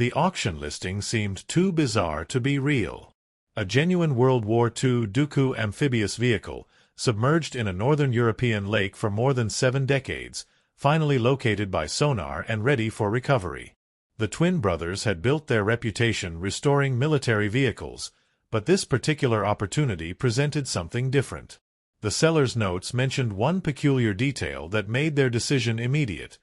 The auction listing seemed too bizarre to be real. A genuine World War II Duku amphibious vehicle, submerged in a northern European lake for more than 7 decades, finally located by sonar and ready for recovery. The twin brothers had built their reputation restoring military vehicles, but this particular opportunity presented something different. The seller's notes mentioned one peculiar detail that made their decision immediate.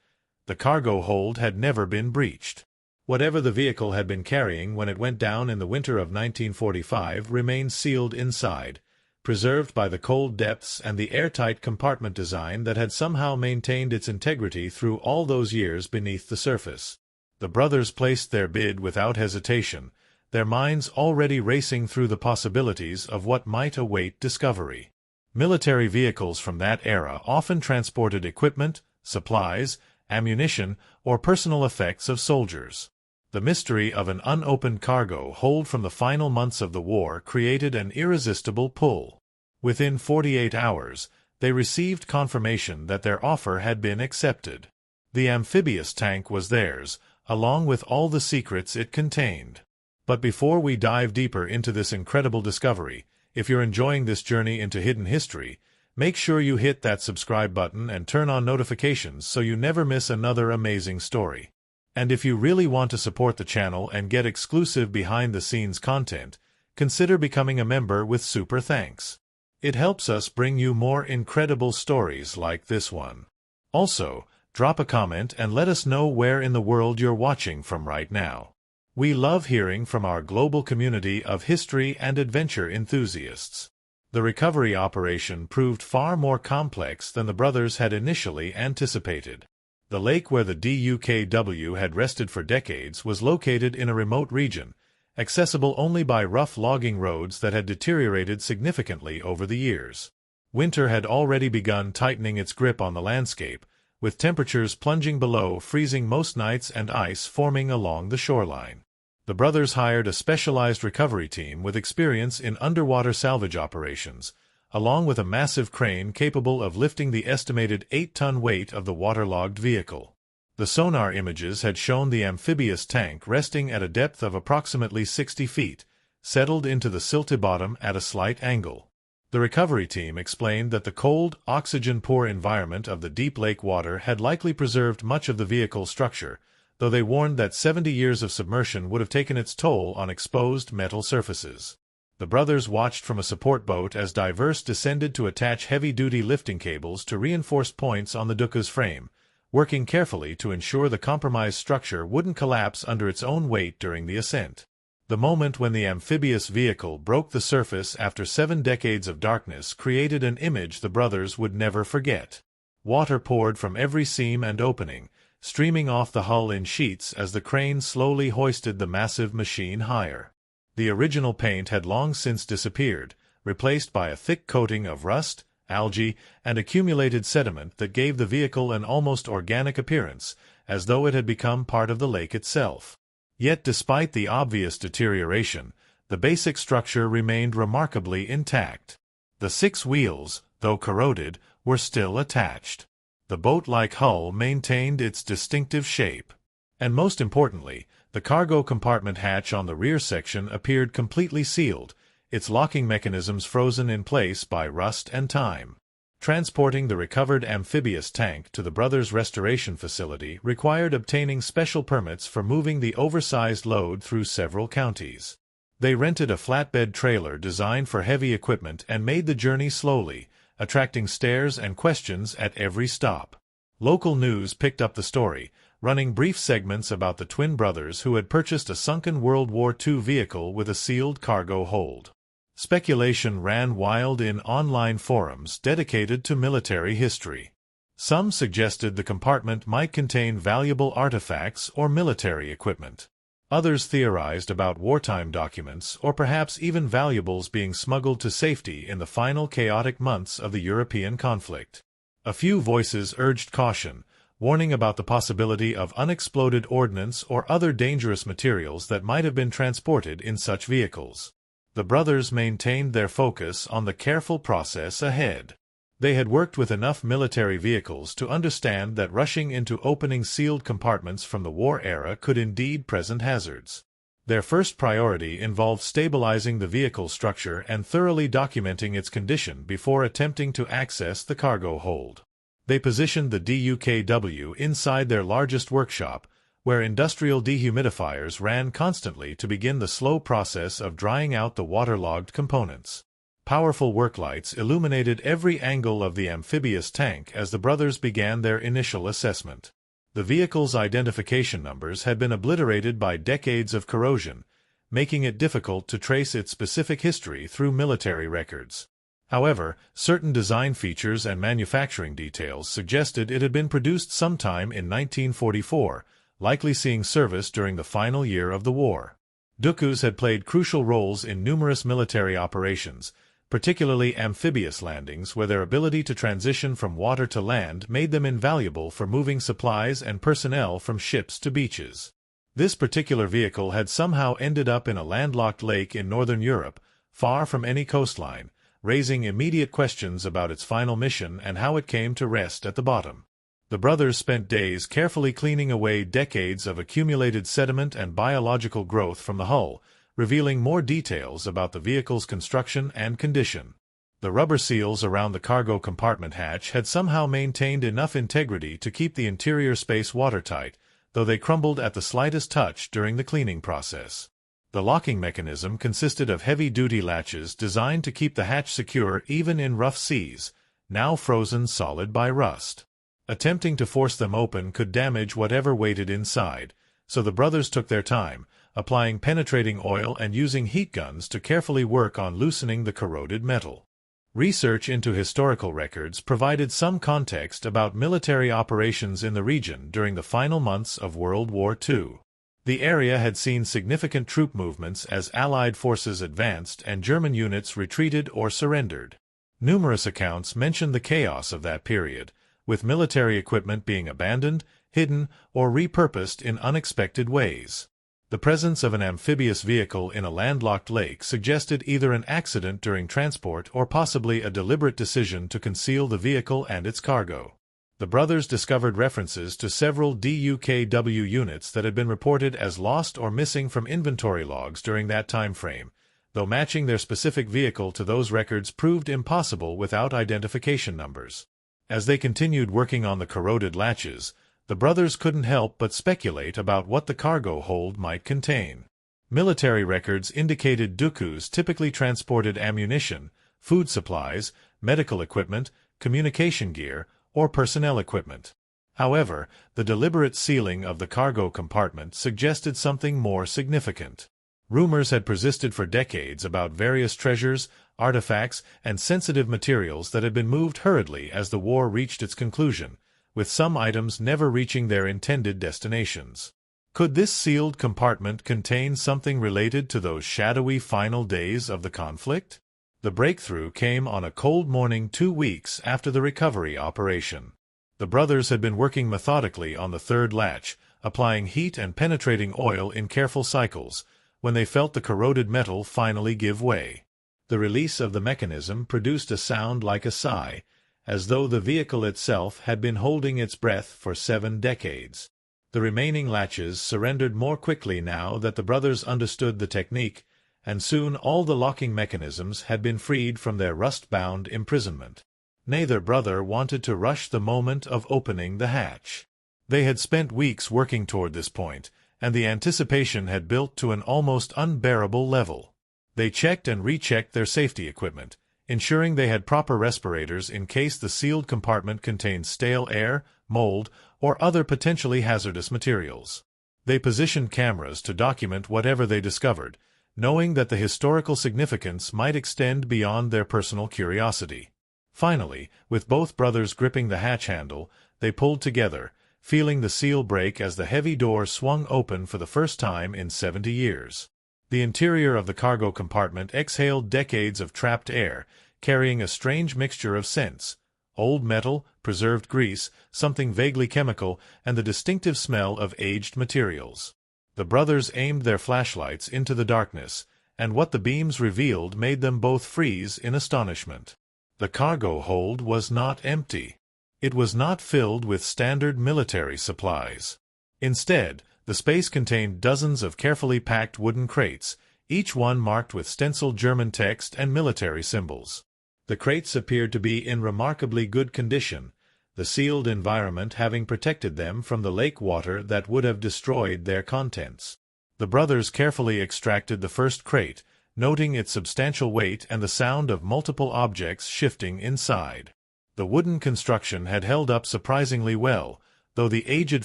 The cargo hold had never been breached. Whatever the vehicle had been carrying when it went down in the winter of 1945 remained sealed inside, preserved by the cold depths and the airtight compartment design that had somehow maintained its integrity through all those years beneath the surface. The brothers placed their bid without hesitation, their minds already racing through the possibilities of what might await discovery. Military vehicles from that era often transported equipment, supplies, ammunition, or personal effects of soldiers. The mystery of an unopened cargo hold from the final months of the war created an irresistible pull. Within 48 hours, they received confirmation that their offer had been accepted. The amphibious tank was theirs, along with all the secrets it contained. But before we dive deeper into this incredible discovery, if you're enjoying this journey into hidden history, make sure you hit that subscribe button and turn on notifications so you never miss another amazing story. And if you really want to support the channel and get exclusive behind-the-scenes content, consider becoming a member with super thanks. It helps us bring you more incredible stories like this one. Also, drop a comment and let us know where in the world you're watching from right now. We love hearing from our global community of history and adventure enthusiasts. The recovery operation proved far more complex than the brothers had initially anticipated. The lake where the DUKW had rested for decades was located in a remote region, accessible only by rough logging roads that had deteriorated significantly over the years. Winter had already begun tightening its grip on the landscape, with temperatures plunging below freezing most nights and ice forming along the shoreline. The brothers hired a specialized recovery team with experience in underwater salvage operations, along with a massive crane capable of lifting the estimated 8-ton weight of the waterlogged vehicle. The sonar images had shown the amphibious tank resting at a depth of approximately 60 feet, settled into the silty bottom at a slight angle. The recovery team explained that the cold, oxygen-poor environment of the deep lake water had likely preserved much of the vehicle's structure, though they warned that 70 years of submersion would have taken its toll on exposed metal surfaces. The brothers watched from a support boat as divers descended to attach heavy-duty lifting cables to reinforced points on the Duku's frame, working carefully to ensure the compromised structure wouldn't collapse under its own weight during the ascent. The moment when the amphibious vehicle broke the surface after 7 decades of darkness created an image the brothers would never forget. Water poured from every seam and opening, streaming off the hull in sheets as the crane slowly hoisted the massive machine higher. The original paint had long since disappeared, replaced by a thick coating of rust, algae, and accumulated sediment that gave the vehicle an almost organic appearance, as though it had become part of the lake itself. Yet despite the obvious deterioration, the basic structure remained remarkably intact. The 6 wheels, though corroded, were still attached. The boat-like hull maintained its distinctive shape. And most importantly, the cargo compartment hatch on the rear section appeared completely sealed, its locking mechanisms frozen in place by rust and time. Transporting the recovered amphibious tank to the brothers' restoration facility required obtaining special permits for moving the oversized load through several counties. They rented a flatbed trailer designed for heavy equipment and made the journey slowly, attracting stares and questions at every stop. Local news picked up the story, running brief segments about the twin brothers who had purchased a sunken World War II vehicle with a sealed cargo hold. Speculation ran wild in online forums dedicated to military history. Some suggested the compartment might contain valuable artifacts or military equipment. Others theorized about wartime documents or perhaps even valuables being smuggled to safety in the final chaotic months of the European conflict. A few voices urged caution, warning about the possibility of unexploded ordnance or other dangerous materials that might have been transported in such vehicles. The brothers maintained their focus on the careful process ahead. They had worked with enough military vehicles to understand that rushing into opening sealed compartments from the war era could indeed present hazards. Their first priority involved stabilizing the vehicle structure and thoroughly documenting its condition before attempting to access the cargo hold. They positioned the DUKW inside their largest workshop, where industrial dehumidifiers ran constantly to begin the slow process of drying out the waterlogged components. Powerful work lights illuminated every angle of the amphibious tank as the brothers began their initial assessment. The vehicle's identification numbers had been obliterated by decades of corrosion, making it difficult to trace its specific history through military records. However, certain design features and manufacturing details suggested it had been produced sometime in 1944, likely seeing service during the final year of the war. Dukus had played crucial roles in numerous military operations, particularly amphibious landings where their ability to transition from water to land made them invaluable for moving supplies and personnel from ships to beaches. This particular vehicle had somehow ended up in a landlocked lake in northern Europe, far from any coastline, raising immediate questions about its final mission and how it came to rest at the bottom. The brothers spent days carefully cleaning away decades of accumulated sediment and biological growth from the hull, revealing more details about the vehicle's construction and condition. The rubber seals around the cargo compartment hatch had somehow maintained enough integrity to keep the interior space watertight, though they crumbled at the slightest touch during the cleaning process. The locking mechanism consisted of heavy-duty latches designed to keep the hatch secure even in rough seas, now frozen solid by rust. Attempting to force them open could damage whatever waited inside, so the brothers took their time, applying penetrating oil and using heat guns to carefully work on loosening the corroded metal. Research into historical records provided some context about military operations in the region during the final months of World War II. The area had seen significant troop movements as Allied forces advanced and German units retreated or surrendered. Numerous accounts mention the chaos of that period, with military equipment being abandoned, hidden, or repurposed in unexpected ways. The presence of an amphibious vehicle in a landlocked lake suggested either an accident during transport or possibly a deliberate decision to conceal the vehicle and its cargo. The brothers discovered references to several DUKW units that had been reported as lost or missing from inventory logs during that time frame, though matching their specific vehicle to those records proved impossible without identification numbers. As they continued working on the corroded latches, the brothers couldn't help but speculate about what the cargo hold might contain. Military records indicated Dukus typically transported ammunition, food supplies, medical equipment, communication gear, or personnel equipment. However, the deliberate sealing of the cargo compartment suggested something more significant. Rumors had persisted for decades about various treasures, artifacts, and sensitive materials that had been moved hurriedly as the war reached its conclusion, with some items never reaching their intended destinations. Could this sealed compartment contain something related to those shadowy final days of the conflict? The breakthrough came on a cold morning 2 weeks after the recovery operation. The brothers had been working methodically on the third latch, applying heat and penetrating oil in careful cycles, when they felt the corroded metal finally give way. The release of the mechanism produced a sound like a sigh, as though the vehicle itself had been holding its breath for 7 decades. The remaining latches surrendered more quickly now that the brothers understood the technique, and soon all the locking mechanisms had been freed from their rust-bound imprisonment. Neither brother wanted to rush the moment of opening the hatch. They had spent weeks working toward this point, and the anticipation had built to an almost unbearable level. They checked and rechecked their safety equipment, ensuring they had proper respirators in case the sealed compartment contained stale air, mold, or other potentially hazardous materials. They positioned cameras to document whatever they discovered, knowing that the historical significance might extend beyond their personal curiosity. Finally, with both brothers gripping the hatch handle, they pulled together, feeling the seal break as the heavy door swung open for the first time in 70 years. The interior of the cargo compartment exhaled decades of trapped air, carrying a strange mixture of scents: old metal, preserved grease, something vaguely chemical, and the distinctive smell of aged materials. The brothers aimed their flashlights into the darkness, and what the beams revealed made them both freeze in astonishment. The cargo hold was not empty. It was not filled with standard military supplies. Instead, the space contained dozens of carefully packed wooden crates, each one marked with stenciled German text and military symbols. The crates appeared to be in remarkably good condition, the sealed environment having protected them from the lake water that would have destroyed their contents. The brothers carefully extracted the first crate, noting its substantial weight and the sound of multiple objects shifting inside. The wooden construction had held up surprisingly well, though the aged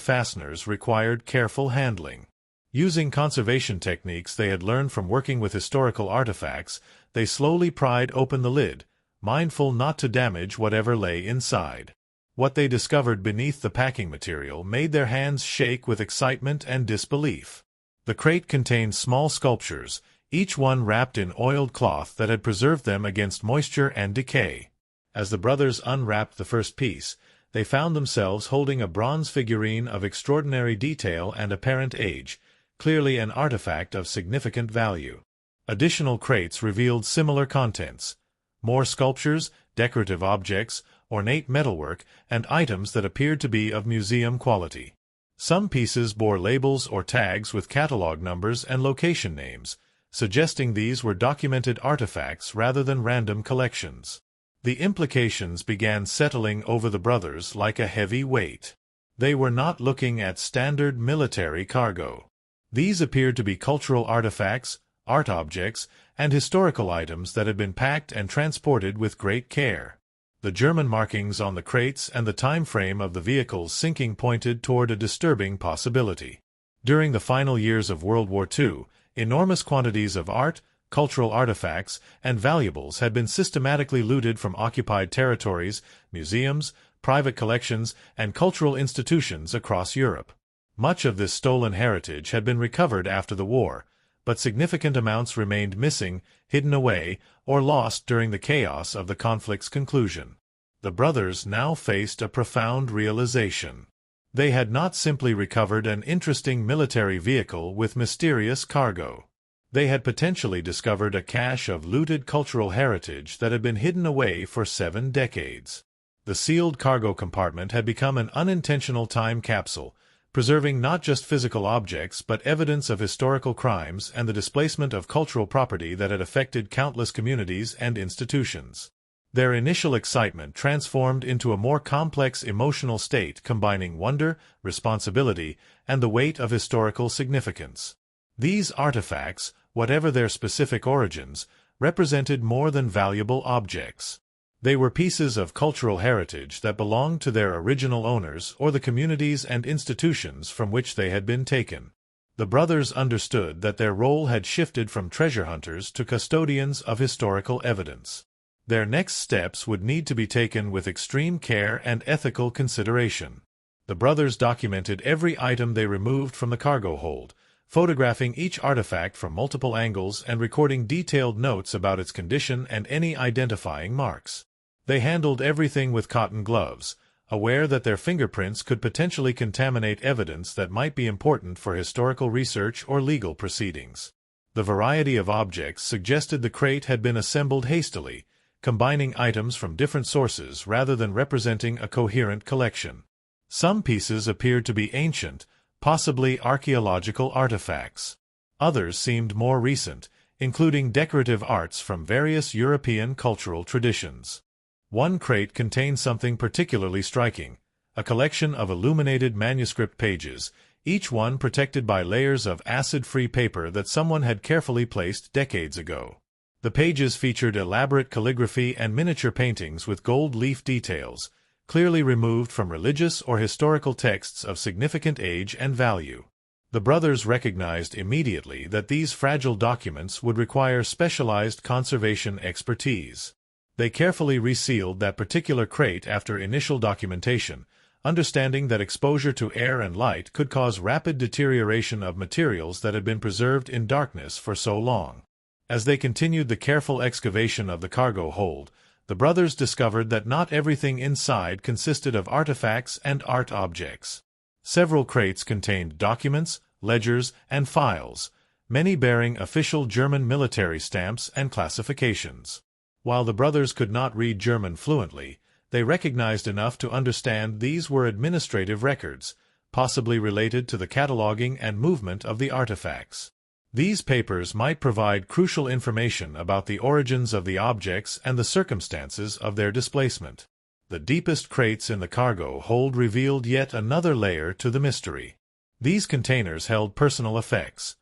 fasteners required careful handling. Using conservation techniques they had learned from working with historical artifacts, they slowly pried open the lid, mindful not to damage whatever lay inside. What they discovered beneath the packing material made their hands shake with excitement and disbelief. The crate contained small sculptures, each one wrapped in oiled cloth that had preserved them against moisture and decay. As the brothers unwrapped the first piece, they found themselves holding a bronze figurine of extraordinary detail and apparent age, clearly an artifact of significant value. Additional crates revealed similar contents: more sculptures, decorative objects, ornate metalwork, and items that appeared to be of museum quality. Some pieces bore labels or tags with catalog numbers and location names, suggesting these were documented artifacts rather than random collections. The implications began settling over the brothers like a heavy weight. They were not looking at standard military cargo. These appeared to be cultural artifacts, art objects, and historical items that had been packed and transported with great care. The German markings on the crates and the time frame of the vehicle's sinking pointed toward a disturbing possibility. During the final years of World War II, enormous quantities of art, cultural artifacts, and valuables had been systematically looted from occupied territories, museums, private collections, and cultural institutions across Europe. Much of this stolen heritage had been recovered after the war, but significant amounts remained missing, hidden away, or lost during the chaos of the conflict's conclusion. The brothers now faced a profound realization. They had not simply recovered an interesting military vehicle with mysterious cargo. They had potentially discovered a cache of looted cultural heritage that had been hidden away for 7 decades. The sealed cargo compartment had become an unintentional time capsule, preserving not just physical objects but evidence of historical crimes and the displacement of cultural property that had affected countless communities and institutions. Their initial excitement transformed into a more complex emotional state combining wonder, responsibility, and the weight of historical significance. These artifacts, whatever their specific origins, represented more than valuable objects. They were pieces of cultural heritage that belonged to their original owners or the communities and institutions from which they had been taken. The brothers understood that their role had shifted from treasure hunters to custodians of historical evidence. Their next steps would need to be taken with extreme care and ethical consideration. The brothers documented every item they removed from the cargo hold, photographing each artifact from multiple angles and recording detailed notes about its condition and any identifying marks. They handled everything with cotton gloves, aware that their fingerprints could potentially contaminate evidence that might be important for historical research or legal proceedings. The variety of objects suggested the crate had been assembled hastily, combining items from different sources rather than representing a coherent collection. Some pieces appeared to be ancient, possibly archaeological artifacts. Others seemed more recent, including decorative arts from various European cultural traditions. One crate contained something particularly striking: a collection of illuminated manuscript pages, each one protected by layers of acid-free paper that someone had carefully placed decades ago. The pages featured elaborate calligraphy and miniature paintings with gold leaf details, clearly removed from religious or historical texts of significant age and value. The brothers recognized immediately that these fragile documents would require specialized conservation expertise. They carefully resealed that particular crate after initial documentation, understanding that exposure to air and light could cause rapid deterioration of materials that had been preserved in darkness for so long. As they continued the careful excavation of the cargo hold, the brothers discovered that not everything inside consisted of artifacts and art objects. Several crates contained documents, ledgers, and files, many bearing official German military stamps and classifications. While the brothers could not read German fluently, they recognized enough to understand these were administrative records, possibly related to the cataloging and movement of the artifacts. These papers might provide crucial information about the origins of the objects and the circumstances of their displacement. The deepest crates in the cargo hold revealed yet another layer to the mystery. These containers held personal effects,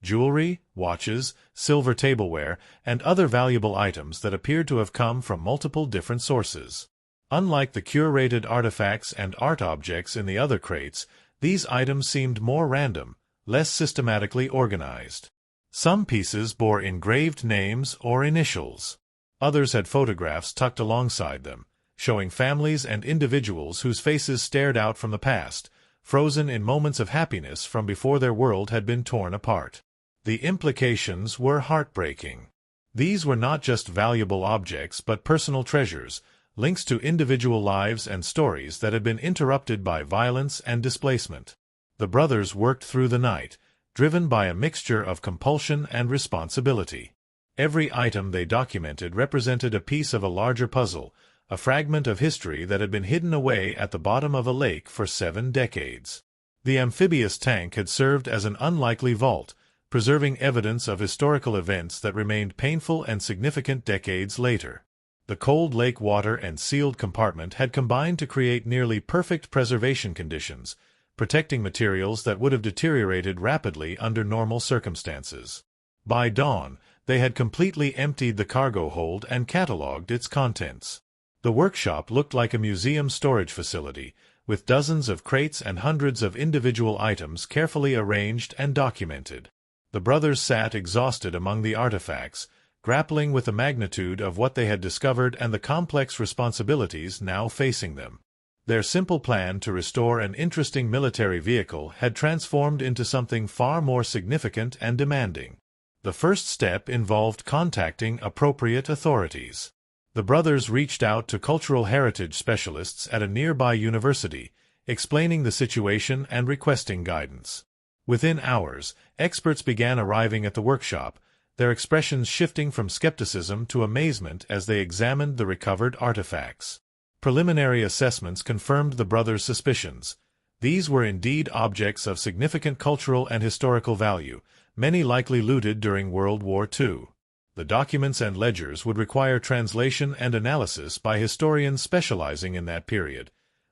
jewelry, watches, silver tableware, and other valuable items that appeared to have come from multiple different sources. Unlike the curated artifacts and art objects in the other crates, these items seemed more random, less systematically organized. Some pieces bore engraved names or initials. Others had photographs tucked alongside them, showing families and individuals whose faces stared out from the past, frozen in moments of happiness from before their world had been torn apart. The implications were heartbreaking. These were not just valuable objects but personal treasures, links to individual lives and stories that had been interrupted by violence and displacement. The brothers worked through the night, driven by a mixture of compulsion and responsibility. Every item they documented represented a piece of a larger puzzle, a fragment of history that had been hidden away at the bottom of a lake for 7 decades. The amphibious tank had served as an unlikely vault, preserving evidence of historical events that remained painful and significant decades later. The cold lake water and sealed compartment had combined to create nearly perfect preservation conditions, protecting materials that would have deteriorated rapidly under normal circumstances. By dawn, they had completely emptied the cargo hold and catalogued its contents. The workshop looked like a museum storage facility, with dozens of crates and hundreds of individual items carefully arranged and documented. The brothers sat exhausted among the artifacts, grappling with the magnitude of what they had discovered and the complex responsibilities now facing them. Their simple plan to restore an interesting military vehicle had transformed into something far more significant and demanding. The first step involved contacting appropriate authorities. The brothers reached out to cultural heritage specialists at a nearby university, explaining the situation and requesting guidance. Within hours, experts began arriving at the workshop, their expressions shifting from skepticism to amazement as they examined the recovered artifacts. Preliminary assessments confirmed the brothers' suspicions. These were indeed objects of significant cultural and historical value, many likely looted during World War II. The documents and ledgers would require translation and analysis by historians specializing in that period,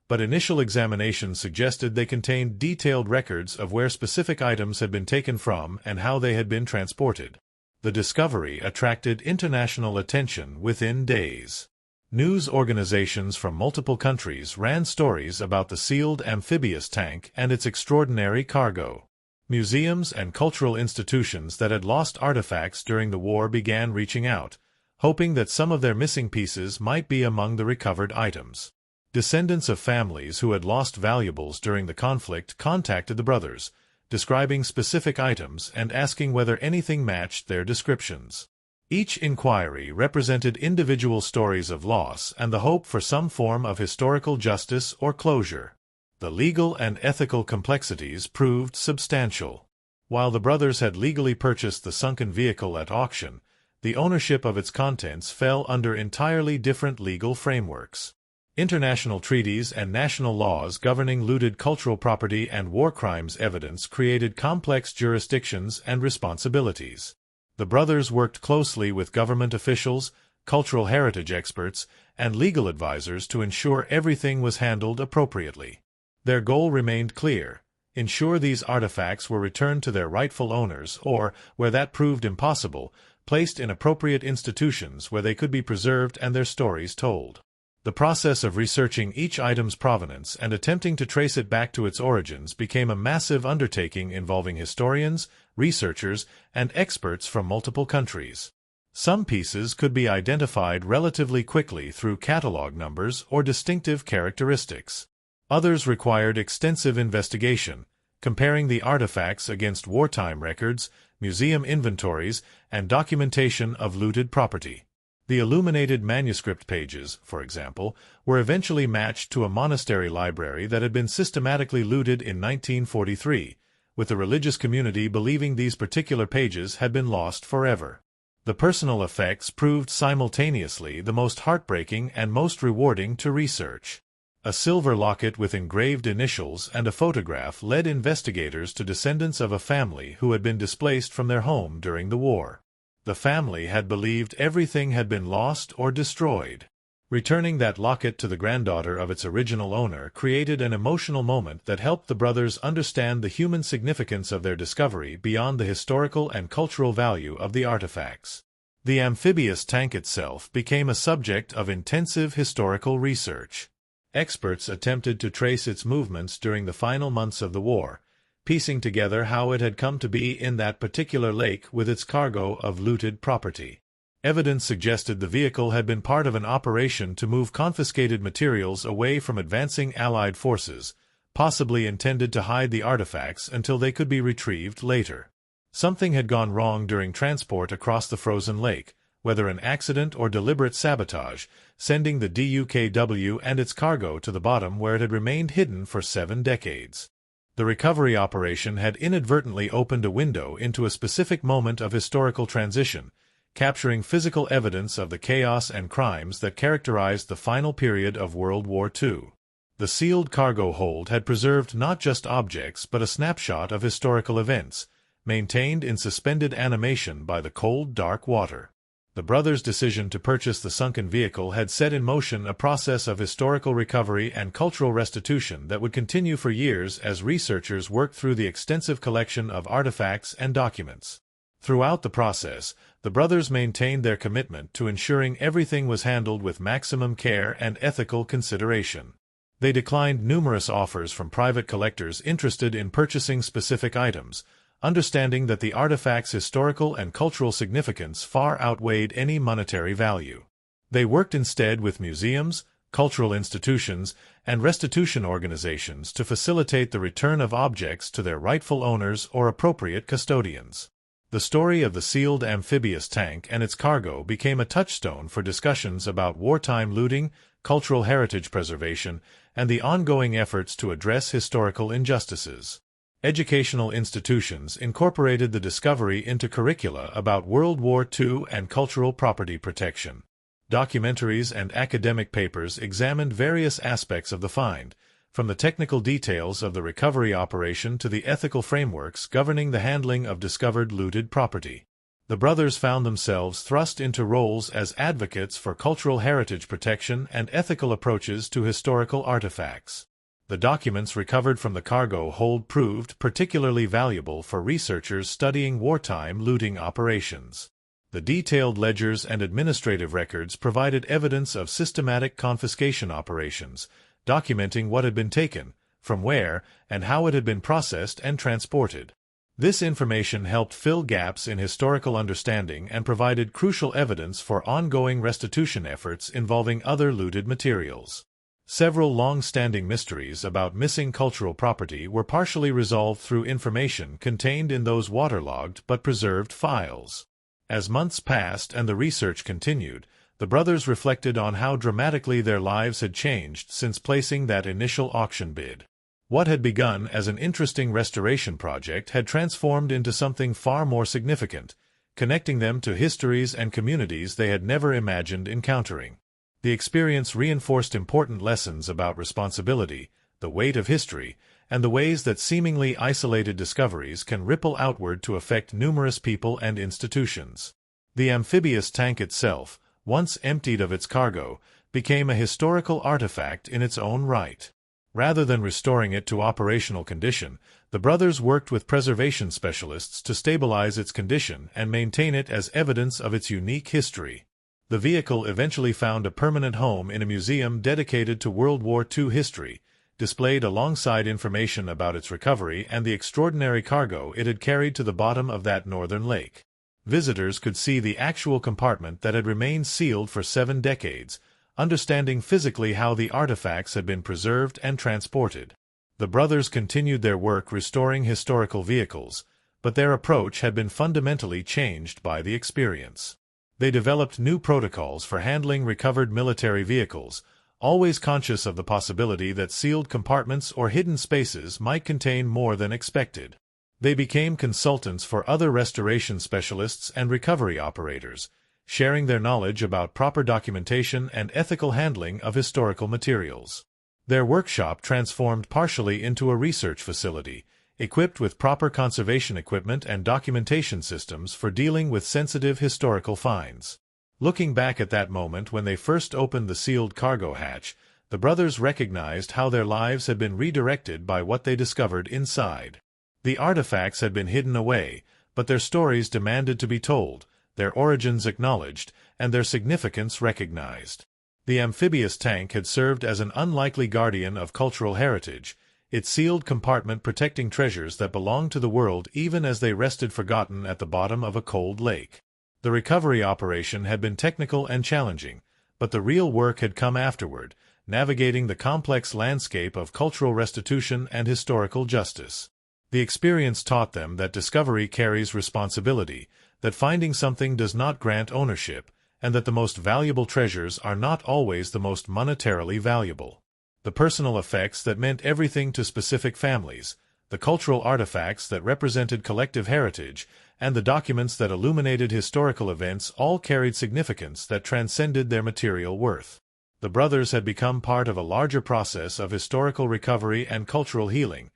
but initial examinations suggested they contained detailed records of where specific items had been taken from and how they had been transported. The discovery attracted international attention within days. News organizations from multiple countries ran stories about the sealed amphibious tank and its extraordinary cargo. Museums and cultural institutions that had lost artifacts during the war began reaching out, hoping that some of their missing pieces might be among the recovered items. Descendants of families who had lost valuables during the conflict contacted the brothers, describing specific items and asking whether anything matched their descriptions. Each inquiry represented individual stories of loss and the hope for some form of historical justice or closure. The legal and ethical complexities proved substantial. While the brothers had legally purchased the sunken vehicle at auction, the ownership of its contents fell under entirely different legal frameworks. International treaties and national laws governing looted cultural property and war crimes evidence created complex jurisdictions and responsibilities. The brothers worked closely with government officials, cultural heritage experts, and legal advisors to ensure everything was handled appropriately. Their goal remained clear: ensure these artifacts were returned to their rightful owners or, where that proved impossible, placed in appropriate institutions where they could be preserved and their stories told. The process of researching each item's provenance and attempting to trace it back to its origins became a massive undertaking involving historians, researchers, and experts from multiple countries. Some pieces could be identified relatively quickly through catalog numbers or distinctive characteristics. Others required extensive investigation, comparing the artifacts against wartime records, museum inventories, and documentation of looted property. The illuminated manuscript pages, for example, were eventually matched to a monastery library that had been systematically looted in 1943, with the religious community believing these particular pages had been lost forever. The personal effects proved simultaneously the most heartbreaking and most rewarding to research. A silver locket with engraved initials and a photograph led investigators to descendants of a family who had been displaced from their home during the war. The family had believed everything had been lost or destroyed. Returning that locket to the granddaughter of its original owner created an emotional moment that helped the brothers understand the human significance of their discovery beyond the historical and cultural value of the artifacts. The amphibious tank itself became a subject of intensive historical research. Experts attempted to trace its movements during the final months of the war, piecing together how it had come to be in that particular lake with its cargo of looted property. Evidence suggested the vehicle had been part of an operation to move confiscated materials away from advancing Allied forces, possibly intended to hide the artifacts until they could be retrieved later. Something had gone wrong during transport across the frozen lake, whether an accident or deliberate sabotage, sending the DUKW and its cargo to the bottom where it had remained hidden for 7 decades. The recovery operation had inadvertently opened a window into a specific moment of historical transition, capturing physical evidence of the chaos and crimes that characterized the final period of World War II. The sealed cargo hold had preserved not just objects but a snapshot of historical events, maintained in suspended animation by the cold, dark water. The brothers' decision to purchase the sunken vehicle had set in motion a process of historical recovery and cultural restitution that would continue for years as researchers worked through the extensive collection of artifacts and documents. Throughout the process, the brothers maintained their commitment to ensuring everything was handled with maximum care and ethical consideration. They declined numerous offers from private collectors interested in purchasing specific items, understanding that the artifact's historical and cultural significance far outweighed any monetary value. They worked instead with museums, cultural institutions, and restitution organizations to facilitate the return of objects to their rightful owners or appropriate custodians. The story of the sealed amphibious tank and its cargo became a touchstone for discussions about wartime looting, cultural heritage preservation, and the ongoing efforts to address historical injustices. Educational institutions incorporated the discovery into curricula about World War II and cultural property protection. Documentaries and academic papers examined various aspects of the find, from the technical details of the recovery operation to the ethical frameworks governing the handling of discovered looted property. The brothers found themselves thrust into roles as advocates for cultural heritage protection and ethical approaches to historical artifacts. The documents recovered from the cargo hold proved particularly valuable for researchers studying wartime looting operations. The detailed ledgers and administrative records provided evidence of systematic confiscation operations, documenting what had been taken, from where, and how it had been processed and transported. This information helped fill gaps in historical understanding and provided crucial evidence for ongoing restitution efforts involving other looted materials. Several long-standing mysteries about missing cultural property were partially resolved through information contained in those waterlogged but preserved files. As months passed and the research continued, the brothers reflected on how dramatically their lives had changed since placing that initial auction bid. What had begun as an interesting restoration project had transformed into something far more significant, connecting them to histories and communities they had never imagined encountering. The experience reinforced important lessons about responsibility, the weight of history, and the ways that seemingly isolated discoveries can ripple outward to affect numerous people and institutions. The amphibious tank itself, once emptied of its cargo, became a historical artifact in its own right. Rather than restoring it to operational condition, the brothers worked with preservation specialists to stabilize its condition and maintain it as evidence of its unique history. The vehicle eventually found a permanent home in a museum dedicated to World War II history, displayed alongside information about its recovery and the extraordinary cargo it had carried to the bottom of that northern lake. Visitors could see the actual compartment that had remained sealed for 7 decades, understanding physically how the artifacts had been preserved and transported. The brothers continued their work restoring historical vehicles, but their approach had been fundamentally changed by the experience. They developed new protocols for handling recovered military vehicles, always conscious of the possibility that sealed compartments or hidden spaces might contain more than expected. They became consultants for other restoration specialists and recovery operators, sharing their knowledge about proper documentation and ethical handling of historical materials. Their workshop transformed partially into a research facility, equipped with proper conservation equipment and documentation systems for dealing with sensitive historical finds. Looking back at that moment when they first opened the sealed cargo hatch, the brothers recognized how their lives had been redirected by what they discovered inside. The artifacts had been hidden away, but their stories demanded to be told, their origins acknowledged, and their significance recognized. The amphibious tank had served as an unlikely guardian of cultural heritage, its sealed compartment protecting treasures that belonged to the world even as they rested forgotten at the bottom of a cold lake. The recovery operation had been technical and challenging, but the real work had come afterward, navigating the complex landscape of cultural restitution and historical justice. The experience taught them that discovery carries responsibility, that finding something does not grant ownership, and that the most valuable treasures are not always the most monetarily valuable. The personal effects that meant everything to specific families, the cultural artifacts that represented collective heritage, and the documents that illuminated historical events all carried significance that transcended their material worth. The brothers had become part of a larger process of historical recovery and cultural healing,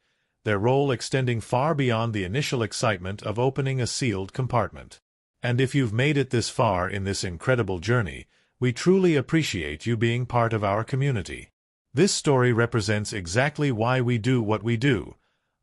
their role extending far beyond the initial excitement of opening a sealed compartment. And if you've made it this far in this incredible journey, we truly appreciate you being part of our community. This story represents exactly why we do what we do,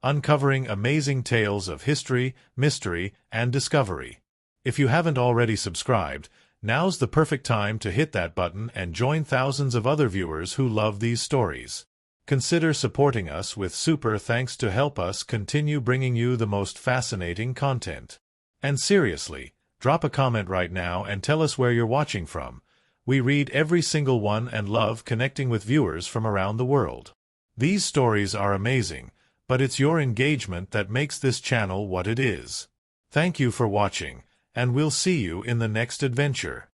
uncovering amazing tales of history, mystery, and discovery. If you haven't already subscribed, now's the perfect time to hit that button and join thousands of other viewers who love these stories. Consider supporting us with super thanks to help us continue bringing you the most fascinating content. And seriously, drop a comment right now and tell us where you're watching from. We read every single one and love connecting with viewers from around the world. These stories are amazing, but it's your engagement that makes this channel what it is. Thank you for watching, and we'll see you in the next adventure.